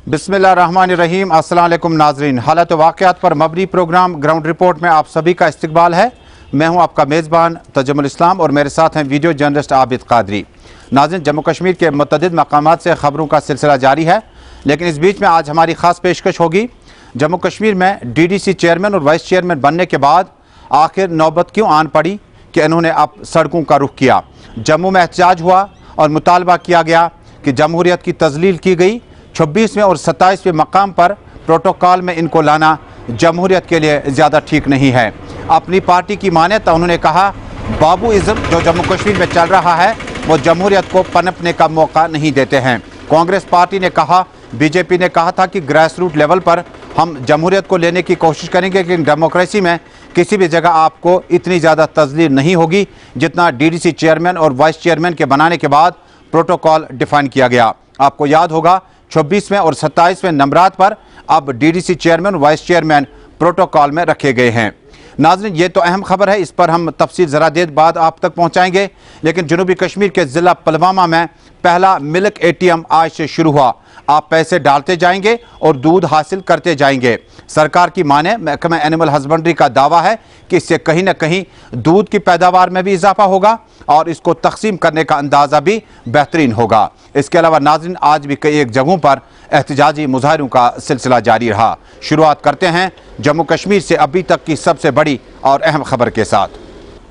बिस्मिल्लाहिर्रहमानिर्रहीम। अस्सलाम वालेकुम नाजरीन, हालत वाक़यात पर मबनी प्रोग्राम ग्राउंड रिपोर्ट में आप सभी का इस्तकबाल है। मैं हूं आपका मेज़बान तजम्मुल इस्लाम और मेरे साथ हैं वीडियो जर्नलिस्ट आबिद कादरी। नाज़रीन, जम्मू कश्मीर के मुतअद्दिद मकामात से ख़बरों का सिलसिला जारी है, लेकिन इस बीच में आज हमारी ख़ास पेशकश होगी। जम्मू कश्मीर में DDC चेयरमैन और वाइस चेयरमैन बनने के बाद आखिर नौबत क्यों आन पड़ी कि इन्होंने अब सड़कों का रुख किया। जम्मू में एहतजाज हुआ और मुतालबा किया गया कि जमहूरियत की तज़लील की गई। 26वें और 27वें मकाम पर प्रोटोकॉल में इनको लाना जमहूरियत के लिए ज़्यादा ठीक नहीं है। अपनी पार्टी की माने तो उन्होंने कहा बाबूइज़्म जो जम्मू कश्मीर में चल रहा है वो जमहूरियत को पनपने का मौका नहीं देते हैं। कांग्रेस पार्टी ने कहा, BJP ने कहा था कि ग्रास रूट लेवल पर हम जमहूरियत को लेने की कोशिश करेंगे, लेकिन डेमोक्रेसी में किसी भी जगह आपको इतनी ज़्यादा तज़लील नहीं होगी जितना DDC चेयरमैन और वाइस चेयरमैन के बनाने के बाद प्रोटोकॉल डिफ़ाइन किया गया। आपको याद होगा 26वें और 27वें नंबरात पर अब DDC चेयरमैन और वाइस चेयरमैन प्रोटोकॉल में रखे गए हैं। नाज़रीन, ये तो अहम खबर है, इस पर हम तफसील ज़रा देर बाद आप तक पहुँचाएँगे। लेकिन जनूबी कश्मीर के ज़िला पुलवामा में पहला मिल्क ATM आज से शुरू हुआ। आप पैसे डालते जाएंगे और दूध हासिल करते जाएंगे। सरकार की माने महकमा एनिमल हस्बेंड्री का दावा है कि इससे कहीं ना कहीं दूध की पैदावार में भी इजाफा होगा और इसको तकसीम करने का अंदाज़ा भी बेहतरीन होगा। इसके अलावा नाज़रीन, आज भी कई एक जगहों पर एहतजाजी मुजाहरों का सिलसिला जारी रहा। शुरुआत करते हैं जम्मू कश्मीर से अभी तक की सबसे बड़ी और अहम खबर के साथ।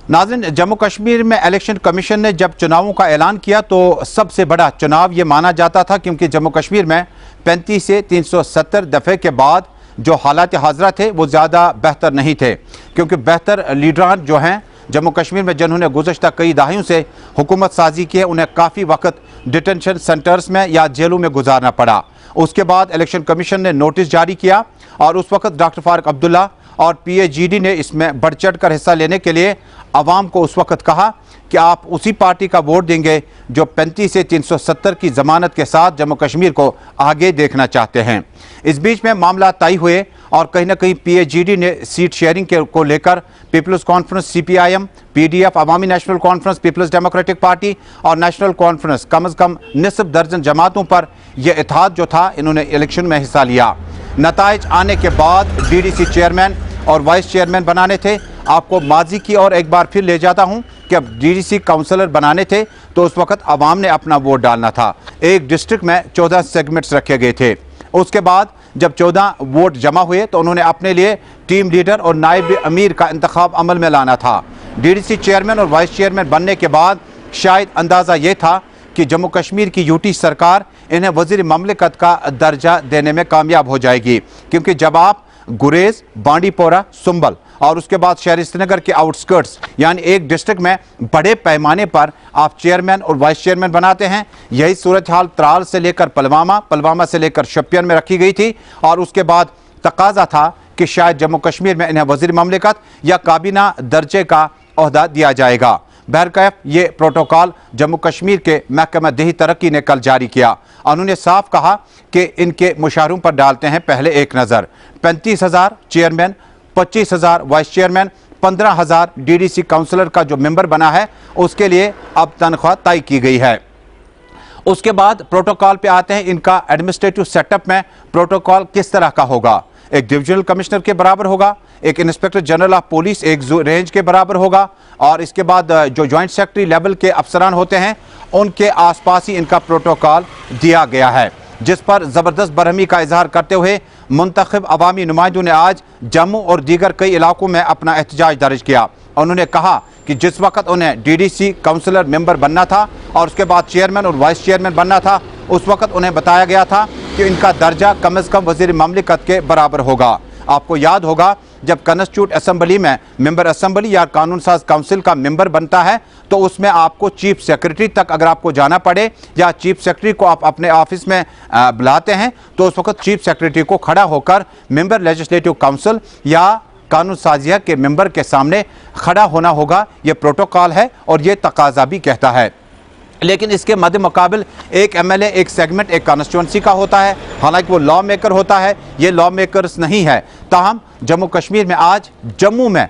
नाज़रीन, जम्मू कश्मीर में इलेक्शन कमीशन ने जब चुनावों का ऐलान किया तो सबसे बड़ा चुनाव ये माना जाता था, क्योंकि जम्मू कश्मीर में 35 से 370 दफ़े के बाद जो हालात हाज़रा थे वो ज़्यादा बेहतर नहीं थे, क्योंकि बेहतर लीडरान जो हैं जम्मू कश्मीर में जिन्होंने गुज़श्ता कई दहाइयों से हुकूमत साजी की है, उन्हें काफ़ी वक्त डिटेंशन सेंटर्स में या जेलों में गुजारना पड़ा। उसके बाद इलेक्शन कमीशन ने नोटिस जारी किया और उस वक्त डॉक्टर फारूक अब्दुल्ला और PAGD ने इसमें बढ़ चढ़ कर हिस्सा लेने के लिए आवाम को उस वक्त कहा कि आप उसी पार्टी का वोट देंगे जो 35 से 370 की ज़मानत के साथ जम्मू कश्मीर को आगे देखना चाहते हैं। इस बीच में मामला तय हुए और कहीं ना कहीं PAGD ने सीट शेयरिंग को लेकर People's Conference CPIM, PDF, Awami National Conference, People's Democratic Party और नेशनल कॉन्फ्रेंस कम अज़ कम निसफ दर्जन जमातों पर यह इत्तेहाद जो था, इन्होंने इलेक्शन में हिस्सा लिया। नताइज आने के बाद DDC चेयरमैन और वाइस चेयरमैन बनाने थे। आपको माजी की और एक बार फिर ले जाता हूं कि अब DDC काउंसलर बनाने थे तो उस वक्त आवाम ने अपना वोट डालना था। एक डिस्ट्रिक्ट में 14 सेगमेंट्स रखे गए थे। उसके बाद जब 14 वोट जमा हुए तो उन्होंने अपने लिए टीम लीडर और नायब अमीर का इंतखाब अमल में लाना था। DDC चेयरमैन और वाइस चेयरमैन बनने के बाद शायद अंदाज़ा ये था कि जम्मू कश्मीर की UT सरकार इन्हें वज़ीर ममलिकत का दर्जा देने में कामयाब हो जाएगी, क्योंकि जब आप गुरेज, बांडीपोरा, सुंबल और उसके बाद शहर श्रीनगर के आउटस्कर्ट्स यानी एक डिस्ट्रिक्ट में बड़े पैमाने पर आप चेयरमैन और वाइस चेयरमैन बनाते हैं। यही सूरत हाल त्राल से लेकर पुलवामा से लेकर शोपियान में रखी गई थी और उसके बाद तकाजा था कि शायद जम्मू कश्मीर में इन्हें वज़ीर ममलिकत या काबीना दर्जे का ओहदा दिया जाएगा। बहरकैफ ये प्रोटोकॉल जम्मू कश्मीर के महकमा देही तरक्की ने कल जारी किया। उन्होंने साफ कहा कि इनके मुशारों पर डालते हैं पहले एक नज़र। 35,000 chairman, 25,000 vice chairman, 15,000 DDC councillor का जो मेंबर बना है उसके लिए अब तनख्वाह तय की गई है। उसके बाद प्रोटोकॉल पे आते हैं। इनका एडमिनिस्ट्रेटिव सेटअप में प्रोटोकॉल किस तरह का होगा। एक डिविजनल कमिश्नर के बराबर होगा, एक इंस्पेक्टर जनरल ऑफ पुलिस एक रेंज के बराबर होगा और इसके बाद जो जॉइंट सेक्रेटरी लेवल के अफसरान होते हैं उनके आसपास ही इनका प्रोटोकॉल दिया गया है, जिस पर ज़बरदस्त बरहमी का इजहार करते हुए मुंतखब अवामी नुमाइंदों ने आज जम्मू और दीगर कई इलाकों में अपना एहतजाज दर्ज किया। उन्होंने कहा कि जिस वक्त उन्हें DDC काउंसलर मेंबर बनना था और उसके बाद चेयरमैन और वाइस चेयरमैन बनना था, उस वक्त उन्हें बताया गया था कि इनका दर्जा कम अज़ कम वज़ीर ममलिकत के बराबर होगा। आपको याद होगा जब कॉन्स्टिट्यूट असेंबली में मेंबर असेंबली या कानून साज काउंसिल का मेंबर बनता है तो उसमें आपको चीफ सेक्रेटरी तक अगर आपको जाना पड़े या चीफ सेक्रेटरी को आप अपने ऑफिस में बुलाते हैं तो उस वक्त चीफ सेक्रेटरी को खड़ा होकर मेंबर लेजिस्लेटिव काउंसिल या कानून साजिया के मेंबर के सामने खड़ा होना होगा। ये प्रोटोकॉल है और ये तकाजा भी कहता है। लेकिन इसके मद्दे मुकाबिल एक एमएलए एक सेगमेंट एक कॉन्स्टिट्यूंसी का होता है, हालांकि वो लॉ मेकर होता है, ये लॉ मेकर्स नहीं है। ताहम जम्मू कश्मीर में आज जम्मू में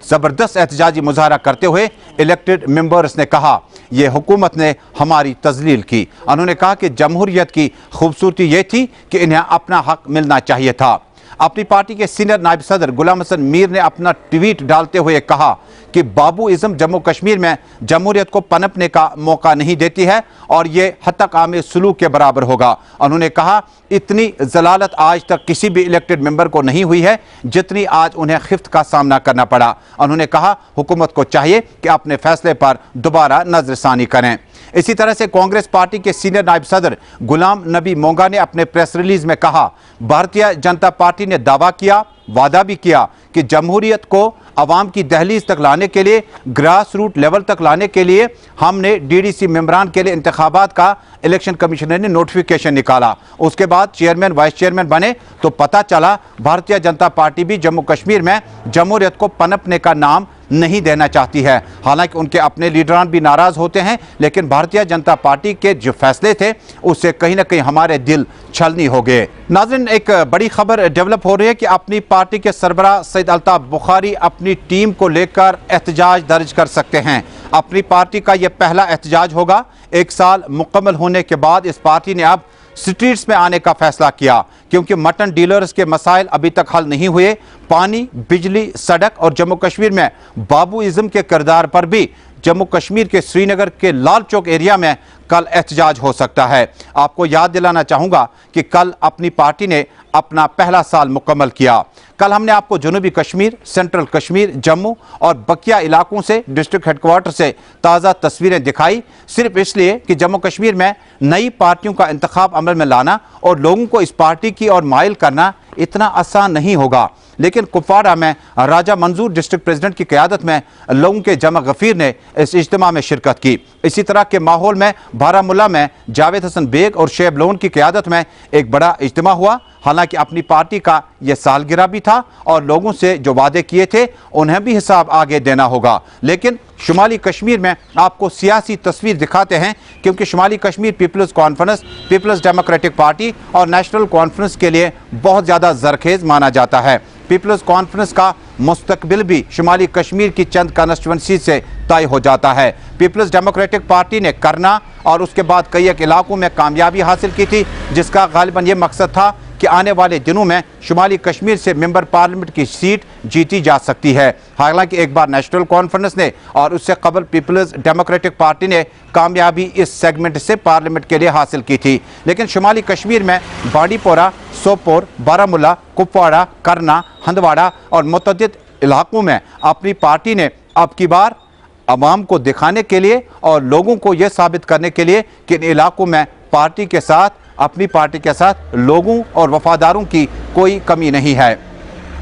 ज़बरदस्त एहतजाजी मुजाहरा करते हुए इलेक्टेड मेंबर्स ने कहा ये हुकूमत ने हमारी तजलील की। उन्होंने कहा कि जमहूरियत की खूबसूरती ये थी कि इन्हें अपना हक मिलना चाहिए था। अपनी पार्टी के सीनियर नायब सदर गुलाम हसन मीर ने अपना ट्वीट डालते हुए कहा कि बाबूइज़्म जम्मू कश्मीर में जमहूरियत को पनपने का मौका नहीं देती है और ये हत्तक आमे सलूक के बराबर होगा। उन्होंने कहा इतनी जलालत आज तक किसी भी इलेक्टेड मेंबर को नहीं हुई है जितनी आज उन्हें खिफ्त का सामना करना पड़ा। उन्होंने कहा हुकूमत को चाहिए कि अपने फैसले पर दोबारा नजरसानी करें। इसी तरह से कांग्रेस पार्टी के सीनियर नायब सदर गुलाम नबी मोंगा ने अपने प्रेस रिलीज में कहा भारतीय जनता पार्टी ने दावा किया, वादा भी किया कि जमहूरियत को अवाम की दहलीज तक लाने के लिए, ग्रास रूट लेवल तक लाने के लिए हमने डीडीसी मेंबरान के लिए इंतखाबात का इलेक्शन कमिश्नर ने नोटिफिकेशन निकाला। उसके बाद चेयरमैन वाइस चेयरमैन बने तो पता चला भारतीय जनता पार्टी भी जम्मू कश्मीर में जमहूरियत को पनपने का नाम नहीं देना चाहती है। हालांकि उनके अपने लीडरान भी नाराज होते हैं, लेकिन भारतीय जनता पार्टी के जो फैसले थे उससे कहीं ना कहीं हमारे दिल छलनी हो गए। नाज़रीन, एक बड़ी खबर डेवलप हो रही है कि अपनी पार्टी के सरबराह सैयद अल्ताफ बुखारी अपनी टीम को लेकर एहतजाज दर्ज कर सकते हैं। अपनी पार्टी का यह पहला एहतजाज होगा। 1 साल मुकम्मल होने के बाद इस पार्टी ने अब स्ट्रीट्स में आने का फैसला किया, क्योंकि मटन डीलर्स के मसाइल अभी तक हल नहीं हुए। पानी, बिजली, सड़क और जम्मू कश्मीर में बाबूइज़्म के किरदार पर भी जम्मू कश्मीर के श्रीनगर के लाल चौक एरिया में कल एहतजाज हो सकता है। आपको याद दिलाना चाहूँगा कि कल अपनी पार्टी ने अपना पहला साल मुकम्मल किया। कल हमने आपको जनूबी कश्मीर, सेंट्रल कश्मीर, जम्मू और बकिया इलाकों से, डिस्ट्रिक्ट हेडक्वार्टर से ताज़ा तस्वीरें दिखाई, सिर्फ इसलिए कि जम्मू कश्मीर में नई पार्टियों का इंतखाब अमल में लाना और लोगों को इस पार्टी की ओर माइल करना इतना आसान नहीं होगा। लेकिन कुपवाड़ा में राजा मंजूर डिस्ट्रिक्ट प्रेसिडेंट की क़यादत में लोगों के जमा गफीर ने इस इज्तिमा में शिरकत की। इसी तरह के माहौल में बारामुल्ला में जावेद हसन बेग और शेब लोन की क़यादत में एक बड़ा इज्तिमा हुआ। हालांकि अपनी पार्टी का यह सालगिरह भी था और लोगों से जो वादे किए थे उन्हें भी हिसाब आगे देना होगा। लेकिन शुमाली कश्मीर में आपको सियासी तस्वीर दिखाते हैं, क्योंकि शुमाली Kashmir People's Conference, People's Democratic Party और नेशनल कॉन्फ्रेंस के लिए बहुत ज़्यादा जरखेज़ माना जाता है। पीपल्स कॉन्फ्रेंस का मुस्तकबिल भी शुमाली कश्मीर की चंद कॉन्स्टिट्यूंसी से तय हो जाता है। पीपल्स डेमोक्रेटिक पार्टी ने करना और उसके बाद कई एक इलाकों में कामयाबी हासिल की थी, जिसका गालिबन ये मकसद था कि आने वाले दिनों में शुमाली कश्मीर से मेंबर पार्लियामेंट की सीट जीती जा सकती है। हालांकि एक बार नेशनल कॉन्फ्रेंस ने और उससे कबल पीपल्स डेमोक्रेटिक पार्टी ने कामयाबी इस सेगमेंट से पार्लियामेंट के लिए हासिल की थी। लेकिन शुमाली कश्मीर में बांडीपोरा, सोपोर, बारामुल्ला, कुपवाड़ा, करना, हंदवाड़ा और मुतअद्दिद इलाकों में अपनी पार्टी ने अब की बार अवाम को दिखाने के लिए और लोगों को यह साबित करने के लिए कि इन इलाकों में पार्टी के साथ, अपनी पार्टी के साथ लोगों और वफादारों की कोई कमी नहीं है।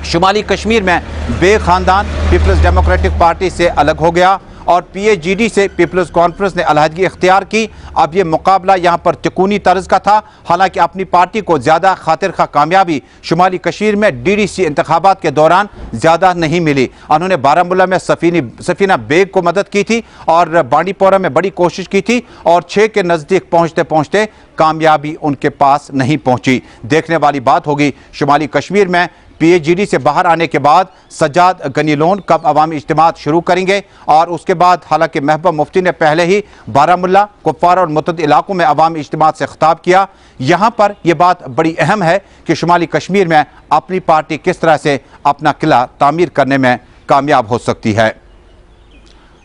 शुमाली कश्मीर में बे खानदान पीपल्स डेमोक्रेटिक पार्टी से अलग हो गया और पीएजीडी से पीपल्स कॉन्फ्रेंस ने अलहदगी इख्तियार की। अब ये मुकाबला यहाँ पर तिकोनी तर्ज का था। हालांकि अपनी पार्टी को ज़्यादा खातिर खा कामयाबी शुमाली कश्मीर में डीडीसी इंतखाबात के दौरान ज़्यादा नहीं मिली। उन्होंने बारामुल्ला में सफीना बेग को मदद की थी और बांडीपोरा में बड़ी कोशिश की थी और 6 के नज़दीक पहुँचते पहुँचते कामयाबी उनके पास नहीं पहुँची। देखने वाली बात होगी शुमाली कश्मीर में पीएजीडी से बाहर आने के बाद सज्जाद गनी लोन कब अवामी इज्तिमात शुरू करेंगे और उसके बाद, हालांकि महबूबा मुफ्ती ने पहले ही बारामुल्ला, कुपवाड़ा और मुतअद्दिद इलाकों में अवामी इज्तिमात से खिताब किया। यहाँ पर यह बात बड़ी अहम है कि शुमाली कश्मीर में अपनी पार्टी किस तरह से अपना किला तामीर करने में कामयाब हो सकती है।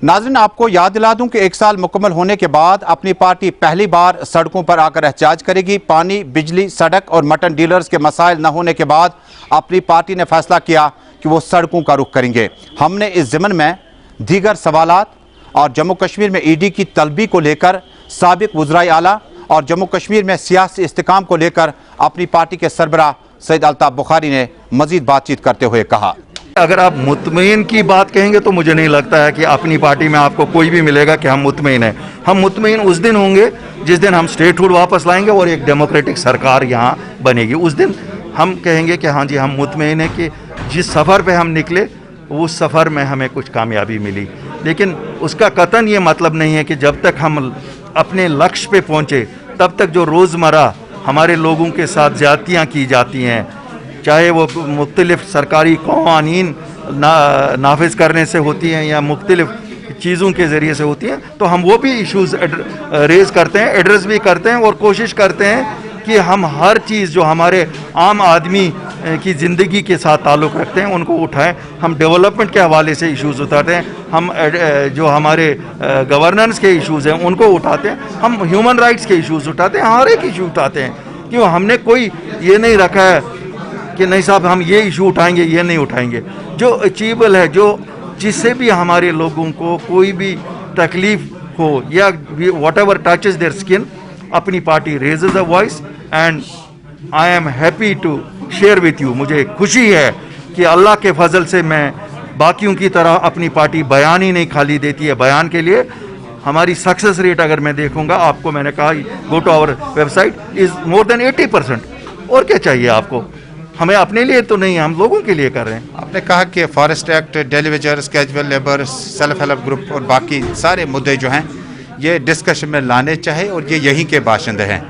नाज़रीन, आपको याद दिला दूं कि 1 साल मुकम्मल होने के बाद अपनी पार्टी पहली बार सड़कों पर आकर एहतजाज करेगी। पानी, बिजली, सड़क और मटन डीलर्स के मसाइल न होने के बाद अपनी पार्टी ने फैसला किया कि वो सड़कों का रुख करेंगे। हमने इस ज़िमन में दीगर सवालात और जम्मू कश्मीर में ईडी की तलबी को लेकर साबिक वज़राए आला और जम्मू कश्मीर में सियासी इस्तेकाम को लेकर अपनी पार्टी के सरबराह सैयद अल्ताफ बुखारी ने मज़ीद बातचीत करते हुए कहा, अगर आप मुतमईन की बात कहेंगे तो मुझे नहीं लगता है कि अपनी पार्टी में आपको कोई भी मिलेगा कि हम मुतमईन हैं। हम मुतमईन उस दिन होंगे जिस दिन हम स्टेटहुड वापस लाएंगे और एक डेमोक्रेटिक सरकार यहाँ बनेगी। उस दिन हम कहेंगे कि हाँ जी, हम मुतमईन हैं कि जिस सफ़र पे हम निकले उस सफ़र में हमें कुछ कामयाबी मिली। लेकिन उसका कतन ये मतलब नहीं है कि जब तक हम अपने लक्ष्य पे पहुँचे तब तक जो रोज़मर्रा हमारे लोगों के साथ ज़्यादतियाँ की जाती हैं, चाहे वो मुख्तलिफ सरकारी क़वानीन नाफिज करने से होती हैं या मुख्तलिफ चीज़ों के ज़रिए से होती हैं, तो हम वो भी इश्यूज़ रेज़ करते हैं, एड्रेस भी करते हैं और कोशिश करते हैं कि हम हर चीज़ जो हमारे आम आदमी की ज़िंदगी के साथ ताल्लुक़ रखते हैं उनको उठाएं। हम डेवलपमेंट के हवाले से इश्यूज़ उठाते हैं, हम जो हमारे गवर्नेंस के इश्यूज़ हैं उनको उठाते हैं, हम ह्यूमन राइट्स के इश्यूज़ उठाते हैं, हर एक इशू उठाते हैं। क्यों हमने कोई ये नहीं रखा है कि नहीं साहब हम ये इशू उठाएंगे, ये नहीं उठाएंगे। जो अचीवेबल है, जो जिससे भी हमारे लोगों को कोई भी तकलीफ़ हो या whatever touches their skin, अपनी party raises a voice and I am happy to share with you. मुझे खुशी है कि अल्लाह के फजल से मैं बाकियों की तरह अपनी पार्टी बयान ही नहीं खाली देती है। बयान के लिए हमारी सक्सेस रेट अगर मैं देखूंगा, आपको मैंने कहा go to our website, is more than 80%। और क्या चाहिए आपको? हमें अपने लिए तो नहीं, हम लोगों के लिए कर रहे हैं। आपने कहा कि forest act, daily wagers, casual labour, self help group और बाकी सारे मुद्दे जो हैं ये डिस्कशन में लाने चाहिए और ये यहीं के बाशिंदे हैं।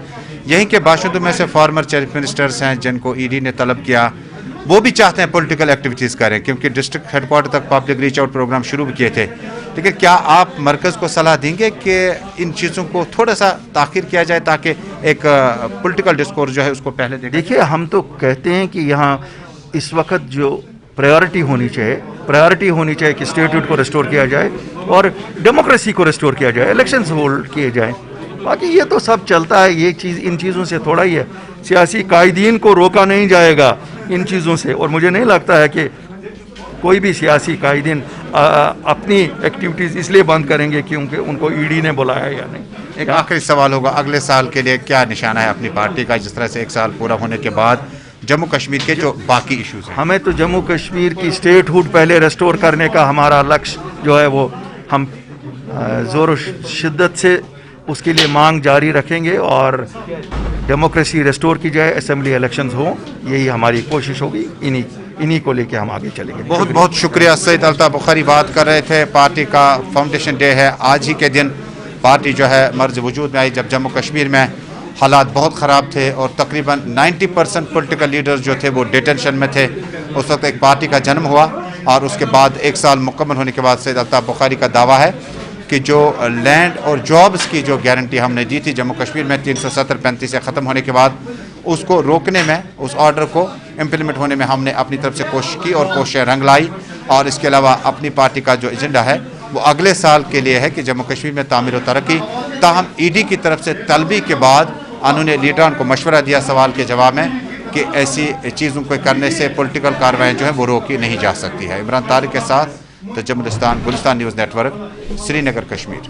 यहीं के बाशिंदों में से फॉर्मर चीफ मिनिस्टर्स हैं जिनको ईडी ने तलब किया, वो भी चाहते हैं पॉलिटिकल एक्टिविटीज़ करें, क्योंकि डिस्ट्रिक्ट हेडक्वार्टर तक पब्लिक रीच आउट प्रोग्राम शुरू भी किए थे। लेकिन क्या आप मरकज़ को सलाह देंगे कि इन चीज़ों को थोड़ा सा ताख़ीर किया जाए ताकि एक पॉलिटिकल डिस्कोर्स जो है उसको पहले देखिए, हम तो कहते हैं कि यहाँ इस वक्त जो प्रायोरिटी होनी चाहिए कि स्टेटहुड को रिस्टोर किया जाए और डेमोक्रेसी को रिस्टोर किया जाए, इलेक्शंस होल्ड किए जाएँ। बाकी ये तो सब चलता है, ये चीज़ इन चीज़ों से थोड़ा ही है। सियासी कायदीन को रोका नहीं जाएगा इन चीज़ों से, और मुझे नहीं लगता है कि कोई भी सियासी कायदीन अपनी एक्टिविटीज़ इसलिए बंद करेंगे क्योंकि उनको ईडी ने बुलाया या नहीं। एक आखिरी सवाल होगा, अगले साल के लिए क्या निशाना है अपनी पार्टी का, जिस तरह से 1 साल पूरा होने के बाद जम्मू कश्मीर के जो बाकी इश्यूज हैं? हमें तो जम्मू कश्मीर की स्टेटहुड पहले रेस्टोर करने का हमारा लक्ष्य जो है वो हम ज़ोर शिद्दत से उसके लिए मांग जारी रखेंगे और डेमोक्रेसी रेस्टोर की जाए, असेंबली इलेक्शंस हो, यही हमारी कोशिश होगी। इन्हीं को लेके हम आगे चलेंगे। बहुत बहुत शुक्रिया। सैयद अल्ताफ़ बुखारी बात कर रहे थे। पार्टी का फाउंडेशन डे है, आज ही के दिन पार्टी जो है मर्ज वजूद में आई जब जम्मू कश्मीर में हालात बहुत ख़राब थे और तकरीबन 90% पॉलिटिकल लीडर्स जो थे वो डिटेंशन में थे। उस वक्त एक पार्टी का जन्म हुआ और उसके बाद 1 साल मुकम्मल होने के बाद सैयद अल्ताफ़ बुखारी का दावा है कि जो लैंड और जॉब्स की जो गारंटी हमने दी थी जम्मू कश्मीर में 370-35 से ख़त्म होने के बाद, उसको रोकने में, उस ऑर्डर को इम्प्लीमेंट होने में हमने अपनी तरफ से कोशिश की और कोशिशें रंग लाई। और इसके अलावा अपनी पार्टी का जो एजेंडा है वो अगले साल के लिए है कि जम्मू कश्मीर में तामीर और तरक्की। ताहम ईडी की तरफ से तलबी के बाद उन्होंने लीडरान को मशवरा दिया सवाल के जवाब में कि ऐसी चीज़ों को करने से पॉलिटिकल कार्रवाई जो है वो रोकी नहीं जा सकती है। इमरान तारिक के साथ तजमुलिस्तान, गुलिस्तान न्यूज़ नेटवर्क, श्रीनगर, कश्मीर।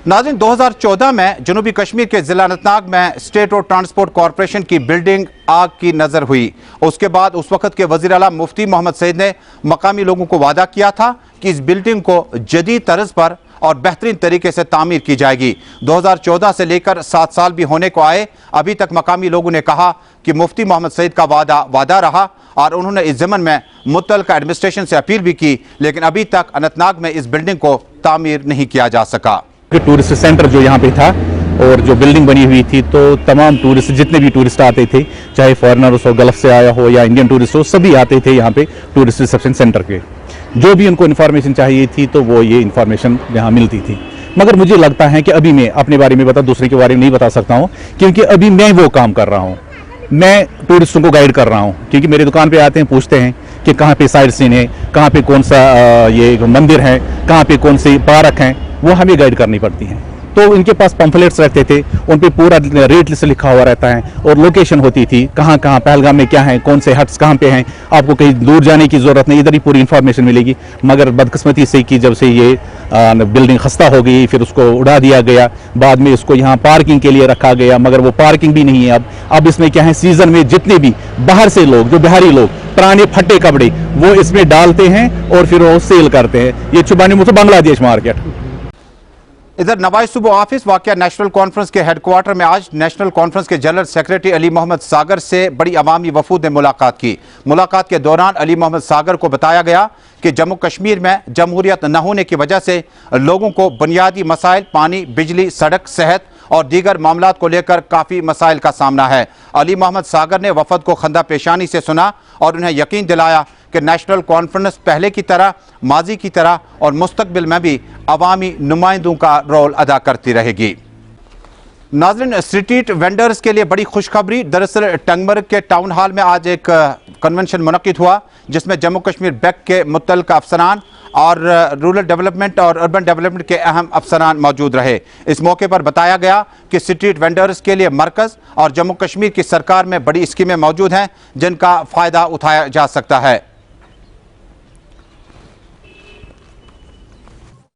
नाज़रीन, 2014 में जनूबी कश्मीर के ज़िला अनंतनाग में स्टेट रोड ट्रांसपोर्ट कॉरपोरेशन की बिल्डिंग आग की नज़र हुई। उसके बाद उस वक़्त के वज़ीर आला मुफ्ती मोहम्मद सईद ने मकामी लोगों को वादा किया था कि इस बिल्डिंग को जदीद तर्ज पर और बेहतरीन तरीके से तामीर की जाएगी। 2014 से लेकर 7 साल भी होने को आए, अभी तक मकामी लोगों ने कहा कि मुफ्ती मोहम्मद सईद का वादा रहा और उन्होंने इस ज़मन में मुतल्लिका एडमिनिस्ट्रेशन से अपील भी की, लेकिन अभी तक अनंतनाग में इस बिल्डिंग को तामीर नहीं किया जा सका। टूरिस्ट सेंटर जो यहाँ पे था और जो बिल्डिंग बनी हुई थी, तो तमाम टूरिस्ट, जितने भी टूरिस्ट आते थे, चाहे फॉरेनर्स हो, गल्फ से आया हो या इंडियन टूरिस्ट हो, सभी आते थे यहाँ पे टूरिस्ट रिसेप्शन सेंटर के। जो भी उनको इन्फॉर्मेशन चाहिए थी तो वो ये इन्फॉर्मेशन यहाँ मिलती थी। मगर मुझे लगता है कि अभी मैं अपने बारे में दूसरे के बारे में नहीं बता सकता हूँ, क्योंकि अभी मैं वो काम कर रहा हूँ। मैं टूरिस्टों को गाइड कर रहा हूँ, क्योंकि मेरी दुकान पे आते हैं, पूछते हैं कि कहाँ पे साइड सीन है, कहाँ पे कौन सा ये मंदिर है, कहाँ पे कौन सी पार्क हैं, वो हमें गाइड करनी पड़ती हैं। तो इनके पास पम्फलेट्स रहते थे, उन पे पूरा रेट लिस्ट लिखा हुआ रहता है और लोकेशन होती थी, कहाँ कहाँ पहलगाम में क्या है, कौन से हट्स कहाँ पे हैं, आपको कहीं दूर जाने की ज़रूरत नहीं, इधर ही पूरी इन्फॉर्मेशन मिलेगी। मगर बदकिस्मती से कि जब से ये बिल्डिंग खस्ता हो गई, फिर उसको उड़ा दिया गया, बाद में इसको यहाँ पार्किंग के लिए रखा गया, मगर वो पार्किंग भी नहीं है। अब इसमें क्या है, सीज़न में जितने भी बाहर से लोग, जो बिहारी लोग पुराने फटे कपड़े वो इसमें डालते हैं और फिर वो सेल करते हैं। ये छुपाने मुझे बांग्लादेश मार्केट। इधर नवाज सुबह ऑफिस वाकया नेशनल कॉन्फ्रेंस के हेडक्वार्टर में आज नेशनल कॉन्फ्रेंस के जनरल सेक्रेटरी अली मोहम्मद सागर से बड़ी अवामी वफूद ने मुलाकात की। मुलाकात के दौरान अली मोहम्मद सागर को बताया गया कि जम्मू कश्मीर में जमहूरियत न होने की वजह से लोगों को बुनियादी मसाइल पानी, बिजली, सड़क, सेहत और दीगर मामलात को लेकर काफ़ी मसाइल का सामना है। अली मोहम्मद सागर ने वफद को खंदा पेशानी से सुना और उन्हें यकीन दिलाया कि नेशनल कॉन्फ्रेंस पहले की तरह, माजी की तरह और मुस्तकबिल में भी अवामी नुमाइंदों का रोल अदा करती रहेगी। नाज़रीन, स्ट्रीट वेंडर्स के लिए बड़ी खुशखबरी। दरअसल टंगमर्ग के टाउन हॉल में आज एक कन्वेंशन मुनक्किद हुआ जिसमें जम्मू कश्मीर बैंक के मुतल्लिक़ अफसरान और रूरल डेवलपमेंट और अर्बन डेवलपमेंट के अहम अफसरान मौजूद रहे। इस मौके पर बताया गया कि स्ट्रीट वेंडर्स के लिए मरकज़ और जम्मू कश्मीर की सरकार में बड़ी स्कीमें मौजूद हैं जिनका फ़ायदा उठाया जा सकता है।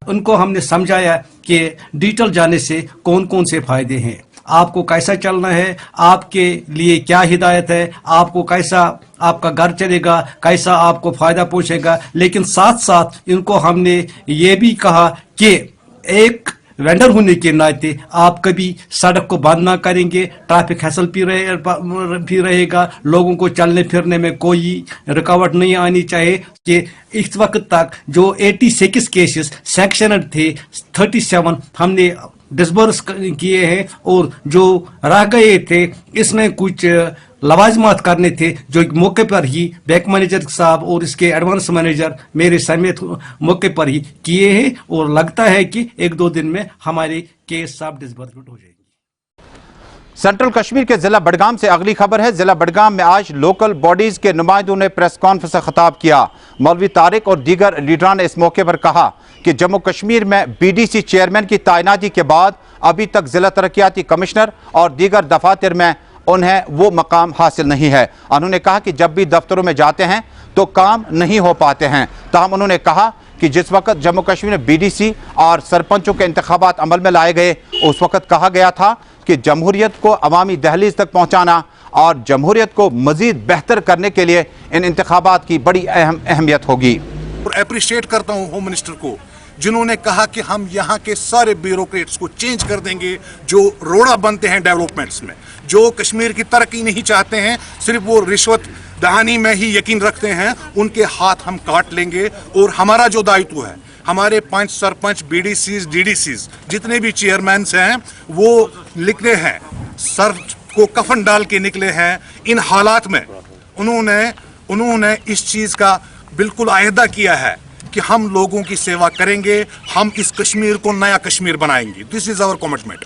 उनको हमने समझाया कि डिजिटल जाने से कौन कौन से फायदे हैं, आपको कैसा चलना है, आपके लिए क्या हिदायत है, आपको कैसा आपका घर चलेगा, कैसा आपको फायदा पहुंचेगा। लेकिन साथ साथ इनको हमने ये भी कहा कि एक वेंडर होने के नाते आप कभी सड़क को बंद ना करेंगे, ट्रैफिक हैसल भी रहेगा, लोगों को चलने फिरने में कोई रुकावट नहीं आनी चाहिए। कि इस वक्त तक जो 86 केसेस सैंक्शनड थे, 37 हमने डिसबर्स किए हैं और जो रह गए थे इसमें कुछ लवाजमात करने थे जो मौके पर ही बैंक मैनेजर साहब और इसके एडवांस मैनेजर मेरे समेत मौके पर ही किए हैं और लगता है कि 1-2 दिन में हमारे केस साहब डिसबर्समेंट हो जाएगी। सेंट्रल कश्मीर के जिला बडगाम से अगली खबर है। जिला बडगाम में आज लोकल बॉडीज के नुमाइंदों ने प्रेस कॉन्फ्रेंस से खिताब किया। मौलवी तारिक और दीगर लीडरान ने इस मौके पर कहा कि जम्मू कश्मीर में बीडीसी चेयरमैन की तैनाती के बाद अभी तक जिला तरक्याती कमिश्नर और दीगर दफातर में उन्हें वो मकाम हासिल नहीं है। उन्होंने कहा कि जब भी दफ्तरों में जाते हैं तो काम नहीं हो पाते हैं। ताहम उन्होंने कहा कि जिस वक्त जम्मू कश्मीर में बीडीसी और सरपंचों के इंतखाबात अमल में लाए गए उस वक्त कहा गया था कि जमहूरियत को अवामी दहलीज तक पहुंचाना और जमहूरियत को मजीद बेहतर करने के लिए इन इंतखाबात की बड़ी अहमियत होगी। और अप्रिशिएट करता हूं होम मिनिस्टर को जिन्होंने कहा कि हम यहाँ के सारे ब्यूरोक्रेट्स को चेंज कर देंगे जो रोड़ा बनते हैं डेवलपमेंट्स में, जो कश्मीर की तरक्की नहीं चाहते हैं, सिर्फ वो रिश्वत दहानी में ही यकीन रखते हैं, उनके हाथ हम काट लेंगे। और हमारा जो दायित्व है, हमारे 5 सरपंच, बीडीसीज, डीडीसीज जितने भी चेयरमैन हैं वो निकले हैं, सर को कफन डाल के निकले हैं। इन हालात में उन्होंने इस चीज़ का बिल्कुल आयदा किया है कि हम लोगों की सेवा करेंगे, हम इस कश्मीर को नया कश्मीर बनाएंगे। This is our commitment.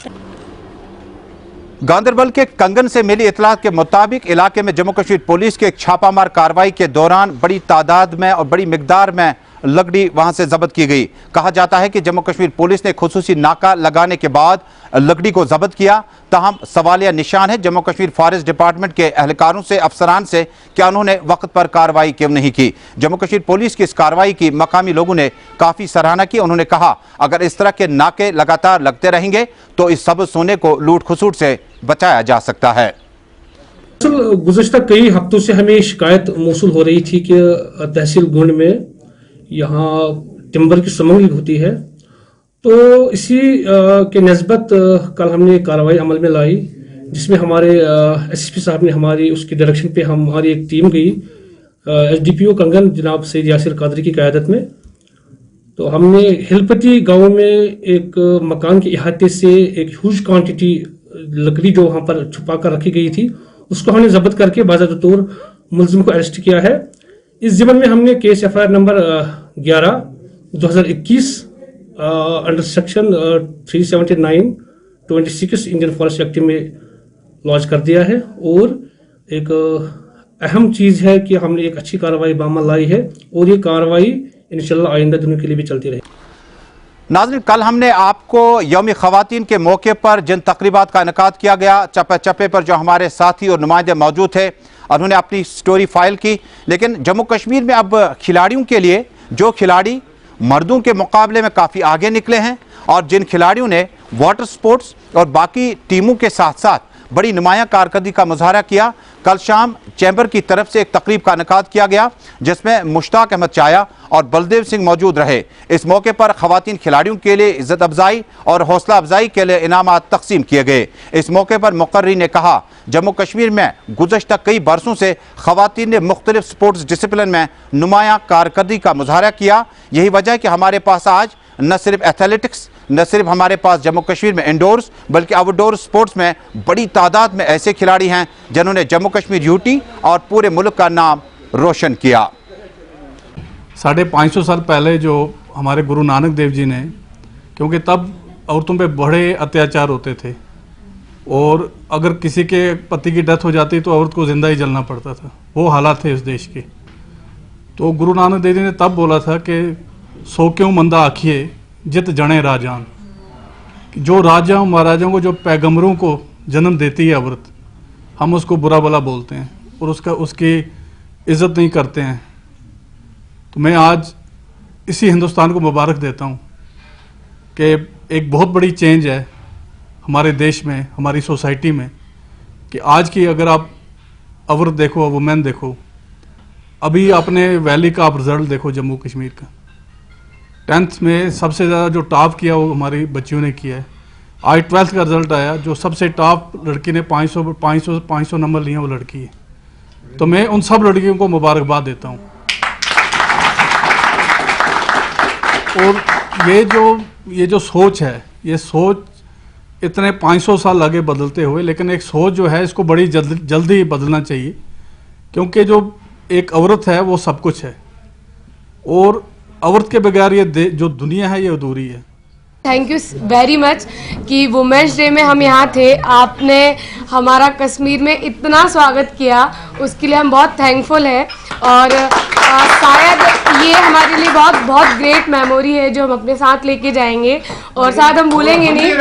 Ganderbal के कंगन से मिली इतलात के मुताबिक इलाके में जम्मू कश्मीर पुलिस की एक छापामार कार्रवाई के दौरान बड़ी तादाद में और बड़ी मिकदार में लकड़ी वहां से जब्त की गई। कहा जाता है कि जम्मू कश्मीर पुलिस ने खुसूसी नाका लगाने के बाद लकड़ी को जब्त किया। ताहम सवालिया निशान है जम्मू कश्मीर फॉरेस्ट डिपार्टमेंट के एहलकारों से, अफसरान से, क्या उन्होंने वक्त पर कार्रवाई क्यों नहीं की। जम्मू कश्मीर पुलिस की इस कार्रवाई की मकामी लोगों ने काफ़ी सराहना की। उन्होंने कहा अगर इस तरह के नाके लगातार लगते रहेंगे तो इस सब सोने को लूट खसूट से बचाया जा सकता है। गुज़श्ता कई हफ्तों से हमें शिकायत मौसूल हो रही थी कि तहसील गुंड में यहाँ टिम्बर की स्मगलिंग होती है, तो इसी के नस्बत कल हमने कार्रवाई अमल में लाई जिसमें हमारे एसएसपी साहब ने हमारी उसकी डायरेक्शन पे हमारी एक टीम गई एसडीपीओ कंगन जनाब सैयद यासिर कादरी की क़यादत में। तो हमने हिलपति गांव में एक मकान के इहाते से एक ह्यूज क्वांटिटी लकड़ी जो वहाँ पर छुपा कर रखी गई थी उसको हमने जब्त करके बाज़ाब्ता तौर मुलजिम को अरेस्ट किया है। इस ज़िम्मन में हमने case FIR number 11/2021 under section 379(26) Indian forest act में लॉन्च कर दिया है। और एक अहम चीज़ है कि हमने एक अच्छी कार्रवाई बामल लाई है और ये कार्रवाई इंशाल्लाह आइंदा दिनों के लिए भी चलती रहेगी। नाज़रीन, कल हमने आपको यौम ख़वातीन के मौके पर जिन तकरीबात का इनेकाद किया गया, चप्पे चप्पे पर जो हमारे साथी और नुमाइंदे मौजूद थे उन्होंने अपनी स्टोरी फाइल की। लेकिन जम्मू कश्मीर में अब खिलाड़ियों के लिए जो खिलाड़ी मर्दों के मुकाबले में काफ़ी आगे निकले हैं और जिन खिलाड़ियों ने वाटर स्पोर्ट्स और बाकी टीमों के साथ साथ बड़ी नुमायां कारकर्दगी का मुजाहरा किया। कल शाम चैम्बर की तरफ से एक तकरीब का इनेकाद किया गया जिसमें मुश्ताक अहमद चाया और बलदेव सिंह मौजूद रहे। इस मौके पर खवातीन खिलाड़ियों के लिए इज्जत अफजाई और हौसला अफजाई के लिए इनामात तकसीम किए गए। इस मौके पर मुकर्री ने कहा, जम्मू कश्मीर में गुज़श्ता कई बरसों से खवातीन ने मुख्तलिफ स्पोर्ट्स डिसिप्लिन में नुमायां कारकर्दगी का मुजाहरा किया। यही वजह है कि हमारे पास आज न सिर्फ एथलेटिक्स, न सिर्फ हमारे पास जम्मू कश्मीर में इंडोर्स बल्कि आउटडोर स्पोर्ट्स में बड़ी तादाद में ऐसे खिलाड़ी हैं जिन्होंने जम्मू कश्मीर यूटी और पूरे मुल्क का नाम रोशन किया। 550 साल पहले जो हमारे गुरु नानक देव जी ने, क्योंकि तब औरतों पे बड़े अत्याचार होते थे और अगर किसी के पति की डेथ हो जाती तो औरत को जिंदा ही जलना पड़ता था, वो हालात थे इस देश के। तो गुरु नानक देव जी ने तब बोला था कि सो क्यों मंदा आखिए जित जने राजान, जो राजाओं महाराजाओं को, जो पैगंबरों को जन्म देती है औरत, हम उसको बुरा भला बोलते हैं और उसकी इज्जत नहीं करते हैं। तो मैं आज इसी हिंदुस्तान को मुबारक देता हूँ कि एक बहुत बड़ी चेंज है हमारे देश में, हमारी सोसाइटी में, कि आज की अगर आप औरत देखो, वुमेन देखो, अभी आपने वैली का आप रिजल्ट देखो जम्मू कश्मीर का, 10th में सबसे ज़्यादा जो टॉप किया वो हमारी बच्चियों ने किया है। आज 12th का रिजल्ट आया, जो सबसे टॉप लड़की ने 500 नंबर लिए वो लड़की है। तो मैं उन सब लड़कियों को मुबारकबाद देता हूँ। और ये जो सोच है, ये सोच इतने 500 साल आगे बदलते हुए, लेकिन एक सोच जो है इसको बड़ी जल्दी बदलना चाहिए, क्योंकि जो एक औरत है वो सब कुछ है और औरत के बगैर ये जो दुनिया है ये अधूरी है। थैंक यू वेरी मच कि वुमेन्स डे में हम यहाँ थे, आपने हमारा कश्मीर में इतना स्वागत किया, उसके लिए हम बहुत थैंकफुल हैं। और शायद ये हमारे लिए बहुत बहुत ग्रेट मेमोरी है जो हम अपने साथ लेके जाएंगे और शायद हम भूलेंगे नहीं।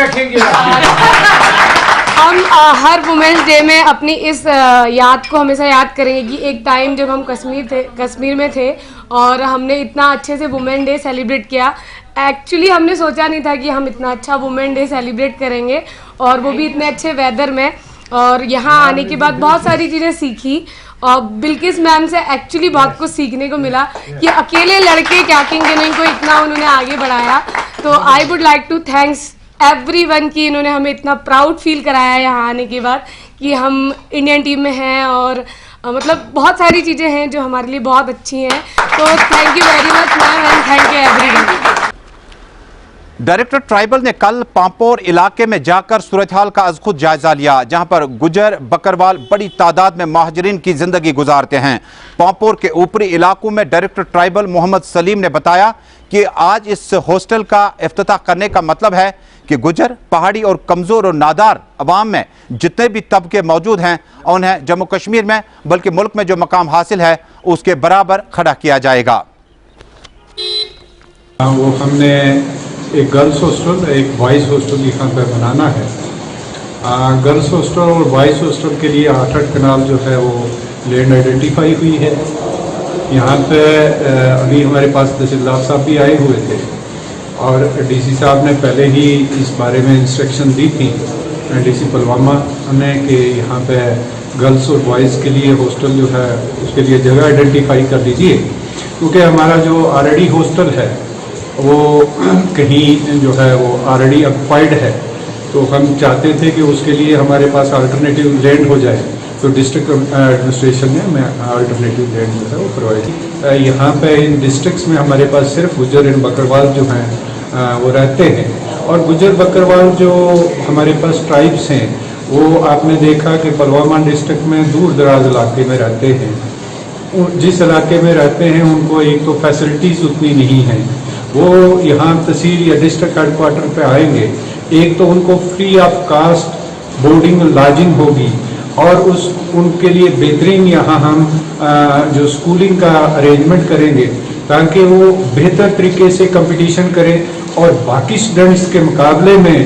हम हर वुमेन्स डे में अपनी इस याद को हमेशा याद करेंगे कि एक टाइम जब हम कश्मीर में थे और हमने इतना अच्छे से वुमेन डे सेलिब्रेट किया। एक्चुअली हमने सोचा नहीं था कि हम इतना अच्छा वुमेन डे सेलिब्रेट करेंगे और वो भी इतने अच्छे वेदर में। और यहाँ आने के बाद बहुत सारी चीज़ें सीखी और बिल्किस मैम से एक्चुअली बहुत कुछ सीखने को मिला कि अकेले लड़के कैकिंग को इतना उन्होंने आगे बढ़ाया। तो I would like to thanks everyone की इन्होंने हमें इतना प्राउड फील कराया यहाँ आने के बाद कि हम इंडियन टीम में हैं और मतलब बहुत सारी चीज़ें हैं जो हमारे लिए बहुत अच्छी हैं। तो thank you very much ma'am and thank you everyone. Director tribal ने कल पांपोर इलाके में जाकर सूरत हाल का अज खुद जायजा लिया, जहां पर गुजर बकरवाल बड़ी तादाद में महाजरीन की जिंदगी गुजारते हैं। पांपोर के ऊपरी इलाकों में डायरेक्टर ट्राइबल मोहम्मद सलीम ने बताया कि आज इस हॉस्टल का इफ्तिताह करने का मतलब है कि गुजर, पहाड़ी और कमजोर और नादार अवाम में जितने भी तबके मौजूद हैं उन्हें जम्मू कश्मीर में बल्कि मुल्क में जो मकाम हासिल है उसके बराबर खड़ा किया जाएगा। वो हमने एक गर्ल्स हॉस्टल, एक बॉयज़ हॉस्टल यहाँ पर बनाना है। गर्ल्स हॉस्टल और बॉयज़ हॉस्टल के लिए 8 कनाल जो है वो लैंड आइडेंटिफाई हुई है। यहाँ पे अभी हमारे पास तहसीलदार साहब भी आए हुए थे और डीसी साहब ने पहले ही इस बारे में इंस्ट्रक्शन दी थी डीसी पुलवामा ने कि यहाँ पे गर्ल्स और बॉयज़ के लिए हॉस्टल जो है उसके लिए जगह आइडेंटिफाई कर दीजिए, क्योंकि हमारा जो ऑलरेडी हॉस्टल है वो कहीं जो है वो ऑलरेडी ऑक्युपाइड है। तो हम चाहते थे कि उसके लिए हमारे पास अल्टरनेटिव लैंड हो जाए, तो डिस्ट्रिक्ट एडमिनिस्ट्रेशन ने हमें अल्टरनेटिव लैंड जो है वो प्रोवाइड की। यहाँ पे इन डिस्ट्रिक्ट्स में हमारे पास सिर्फ गुजर एंड बकरवाल जो हैं वो रहते हैं और गुजर बकरवाल जो हमारे पास ट्राइब्स हैं वो आपने देखा कि पुलवामा डिस्ट्रिक्ट में दूर दराज इलाके में रहते हैं। जिस इलाके में रहते हैं उनको एक तो फैसिलिटीज़ उतनी नहीं हैं, वो यहाँ तहसील या डिस्ट्रिक्ट हेडक्वार्टर पे आएंगे, एक तो उनको free of cost boarding lodging होगी और उनके लिए बेहतरीन यहाँ हम जो स्कूलिंग का अरेंजमेंट करेंगे ताकि वो बेहतर तरीके से कंपटीशन करें और बाकी स्टूडेंट्स के मुकाबले में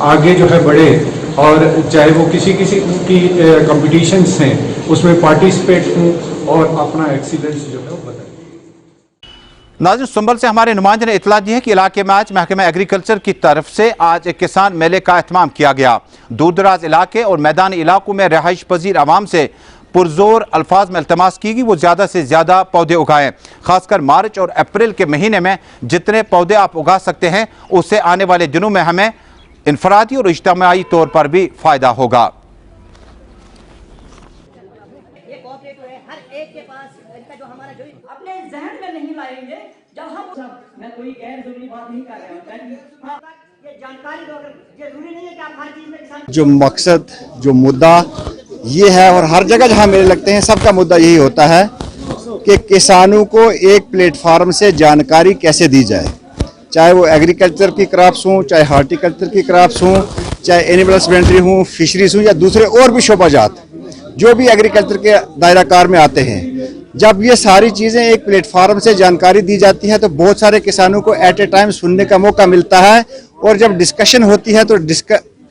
आगे जो है बढ़े और चाहे वो किसी की कंपटीशंस हैं उसमें पार्टिसिपेट हों और अपना एक्सीलेंस जो है वो बताएं। नाज़रीन, संभल से हमारे नुमाइंदे ने इतला दी है कि इलाके में आज महकमा एग्रीकल्चर की तरफ से आज एक किसान मेले का एहतमाम किया गया। दूर दराज इलाके और मैदानी इलाकों में रहाइश पजीर आवाम से पुरजोर अल्फाज में इल्तमास की गई वो ज़्यादा से ज़्यादा पौधे उगाएं। खासकर मार्च और अप्रैल के महीने में जितने पौधे आप उगा सकते हैं उससे आने वाले दिनों में हमें इनफरादी और इज्तिमाई तौर पर भी फ़ायदा होगा। हर एक के पास इनका जो हमारा जो अपने जहन में नहीं लाएंगे जब हम मैं कोई गैर जरूरी बात नहीं कर रहा हूँ, ये जानकारी दो। जरूरी नहीं है कि आप हर चीज में किसान जो मकसद जो मुद्दा ये है और हर जगह जहाँ मेले लगते हैं सबका मुद्दा यही होता है कि किसानों को एक प्लेटफार्म से जानकारी कैसे दी जाए, चाहे वो एग्रीकल्चर की क्रॉप्स हों, चाहे हार्टिकल्चर की क्रॉप्स हों, चाहे एनिमल हस्बेंड्री हों, फिशरीज हों या दूसरे और भी शोबाजात जो भी एग्रीकल्चर के दायराकार में आते हैं। जब ये सारी चीज़ें एक प्लेटफार्म से जानकारी दी जाती है तो बहुत सारे किसानों को एट ए टाइम सुनने का मौका मिलता है और जब डिस्कशन होती है तो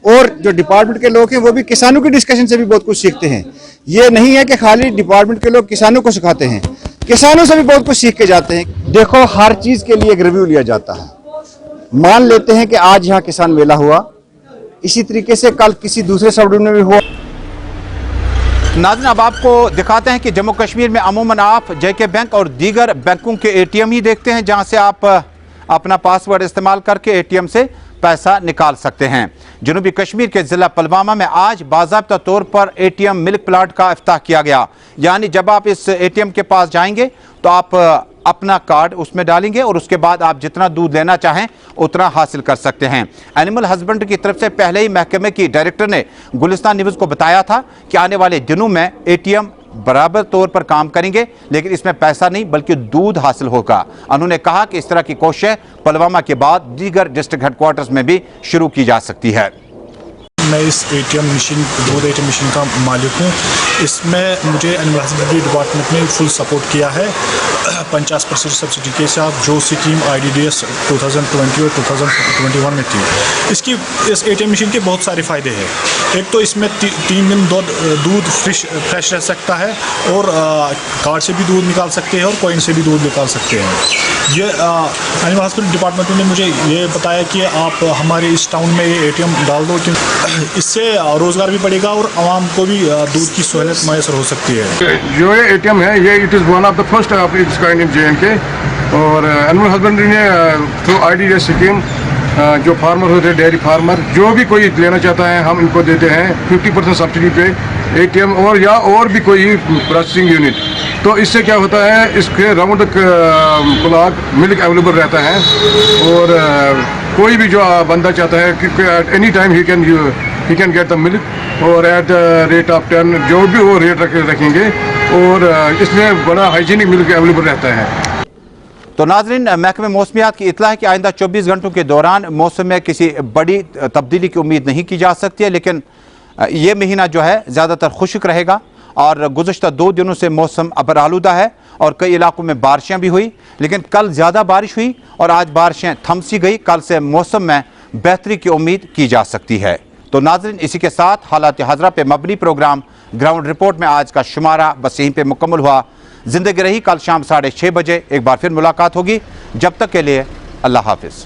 और जो डिपार्टमेंट के लोग हैं वो भी किसानों की डिस्कशन से भी बहुत कुछ सीखते हैं। ये नहीं है कि खाली डिपार्टमेंट के लोग किसानों को सिखाते हैं, किसानों से भी बहुत कुछ सीख के जाते हैं। देखो, हर चीज़ के लिए एक रिव्यू लिया जाता है। मान लेते हैं कि आज यहाँ किसान मेला हुआ, इसी तरीके से कल किसी दूसरे सब डिवीजन में भी हुआ। नाज़रीन, अब आपको दिखाते हैं कि जम्मू कश्मीर में अमूमन आप जेके बैंक और दीगर बैंकों के एटीएम ही देखते हैं जहां से आप अपना पासवर्ड इस्तेमाल करके एटीएम से पैसा निकाल सकते हैं। जनूबी कश्मीर के ज़िला पुलवामा में आज बाज़ाब्ता तौर पर एटीएम मिल्क प्लांट का इफ्ताह किया गया। यानी जब आप इस एटीएम के पास जाएंगे तो आप अपना कार्ड उसमें डालेंगे और उसके बाद आप जितना दूध लेना चाहें उतना हासिल कर सकते हैं। एनिमल हस्बेंड्री की तरफ से पहले ही महकमे की डायरेक्टर ने गुलिस्तान न्यूज़ को बताया था कि आने वाले दिनों में एटीएम बराबर तौर पर काम करेंगे, लेकिन इसमें पैसा नहीं बल्कि दूध हासिल होगा। उन्होंने कहा कि इस तरह की कोशिश पुलवामा के बाद दीगर डिस्ट्रिक्ट हेडक्वार्टर्स में भी शुरू की जा सकती है। मैं इस एटीएम मशीन दूध एटीएम मशीन का मालिक हूँ। इसमें मुझे एनिमल हस्बेंड्री डिपार्टमेंट ने फुल सपोर्ट किया है 50% सब्सिडी के साथ, जो स्कीम IDDS 2020 और 2021 में थी। इस एटीएम मशीन के बहुत सारे फ़ायदे हैं। एक तो इसमें 3 दिन दूध फ्रेश रह सकता है और कार्ड से भी दूध निकाल सकते हैं और कॉइन से भी दूध निकाल सकते हैं। ये एनिमल हस्बेंड्री डिपार्टमेंट ने मुझे ये बताया कि आप हमारे इस टाउन में ये एटीएम डाल दो, क्योंकि इससे रोज़गार भी बढ़ेगा और आवाम को भी दूध की सहूलत मैसर हो सकती है। जो ये एटीएम है ये it is one of the first of its kind in JNK और एनिमल हस्बेंड्री ने थ्रू IDDS स्कीम जो फार्मर होते हैं, डेयरी फार्मर जो भी कोई लेना चाहता है हम इनको देते हैं 50% सब्सिडी पे एटीएम और भी कोई प्रोसेसिंग यूनिट। तो इससे क्या होता है, इसके round the clock milk available रहता है और कोई भी जो बंदा चाहता है कि at any time he can get the milk और एट रेट ऑफ 10 जो भी वो रेट रखेंगे और इसमें बड़ा हाइजीनिक मिल्क अवेलेबल रहता है। तो नाज़रीन, महकमे मौसमियात की इत्तला है कि आइंदा 24 घंटों के दौरान मौसम में किसी बड़ी तब्दीली की उम्मीद नहीं की जा सकती है, लेकिन ये महीना जो है ज़्यादातर खुश्क रहेगा और गुज़श्ता 2 दिनों से मौसम अबर आलूदा है और कई इलाकों में बारिशें भी हुई, लेकिन कल ज़्यादा बारिश हुई और आज बारिशें थम सी गई। कल से मौसम में बेहतरी की उम्मीद की जा सकती है। तो नाज़रीन, इसी के साथ हालात हाज़रा पे मबनी प्रोग्राम ग्राउंड रिपोर्ट में आज का शुमारा बस यहीं पे मुकम्मल हुआ। जिंदगी रही, कल शाम 6:30 बजे एक बार फिर मुलाकात होगी। जब तक के लिए अल्लाह हाफिज़।